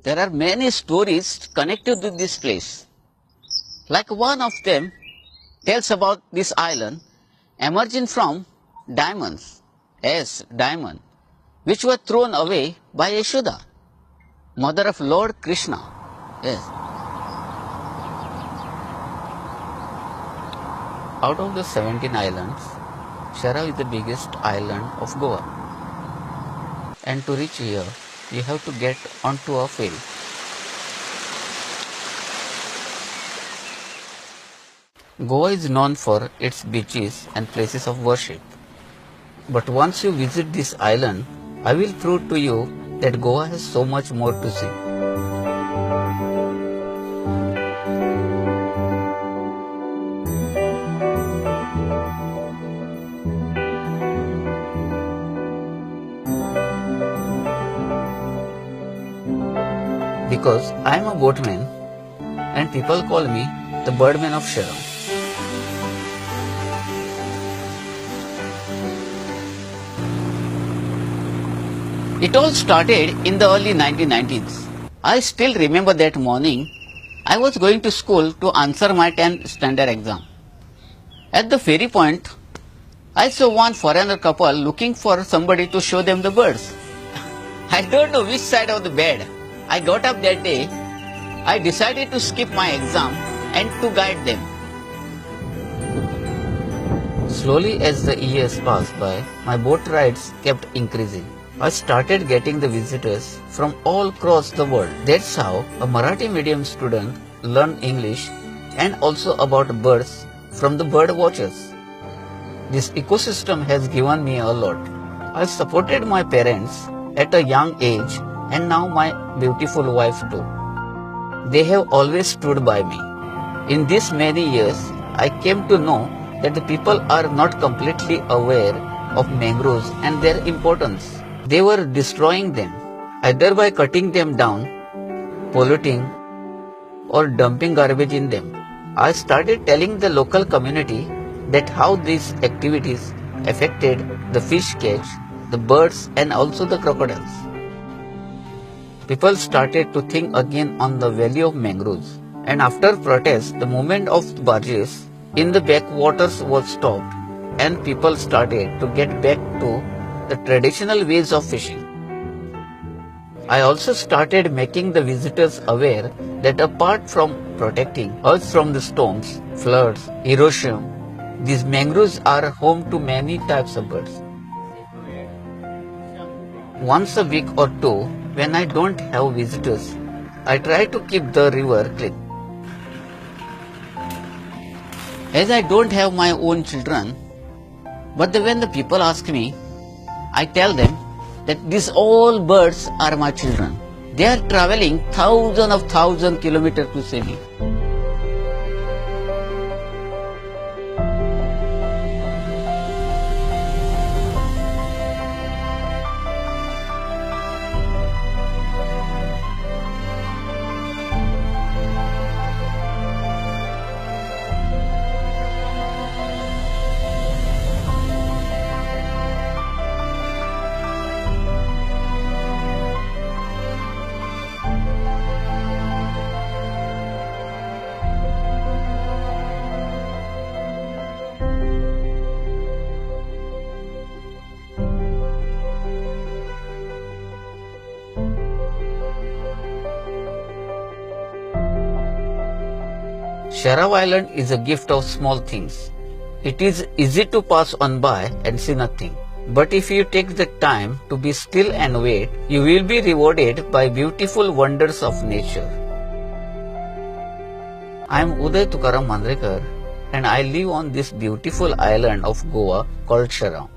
there are many stories connected to this place. Like one of them tells about this island emerging from diamonds, yes, diamond, which were thrown away by Yashoda, mother of Lord Krishna. Yes. Out of the 17 islands, Shara is the biggest island of Goa. And to reach here, you have to get onto a ferry. Goa is known for its beaches and places of worship. But once you visit this island, I will prove to you that Goa has so much more to see. Because I am a boatman and people call me the birdman of Shara. It all started in the early 1990s. I still remember that morning. I was going to school to answer my 10th standard exam. At the ferry point, I saw one foreigner couple looking for somebody to show them the birds. I don't know which side of the bed I got up that day. I decided to skip my exam and to guide them. Slowly as the years passed by, my boat rides kept increasing. I started getting the visitors from all across the world. That's how a Marathi medium student learned English and also about birds from the bird watchers. This ecosystem has given me a lot. I supported my parents at a young age and now my beautiful wife too. They have always stood by me. In these many years, I came to know that the people are not completely aware of mangroves and their importance. They were destroying them, either by cutting them down, polluting, or dumping garbage in them. I started telling the local community that how these activities affected the fish catch, the birds and also the crocodiles. People started to think again on the value of mangroves, and after protest, the movement of the barges in the backwaters was stopped and people started to get back to the traditional ways of fishing. I also started making the visitors aware that apart from protecting us from the storms, floods, erosion, these mangroves are home to many types of birds. Once a week or two, when I don't have visitors, I try to keep the river clean. As I don't have my own children, but when the people ask me, I tell them that these all birds are my children. They are traveling thousands of kilometers to see me. Shara Island is a gift of small things. It is easy to pass on by and see nothing. But if you take the time to be still and wait, you will be rewarded by beautiful wonders of nature. I am Uday Tukaram Mandrekar and I live on this beautiful island of Goa called Shara.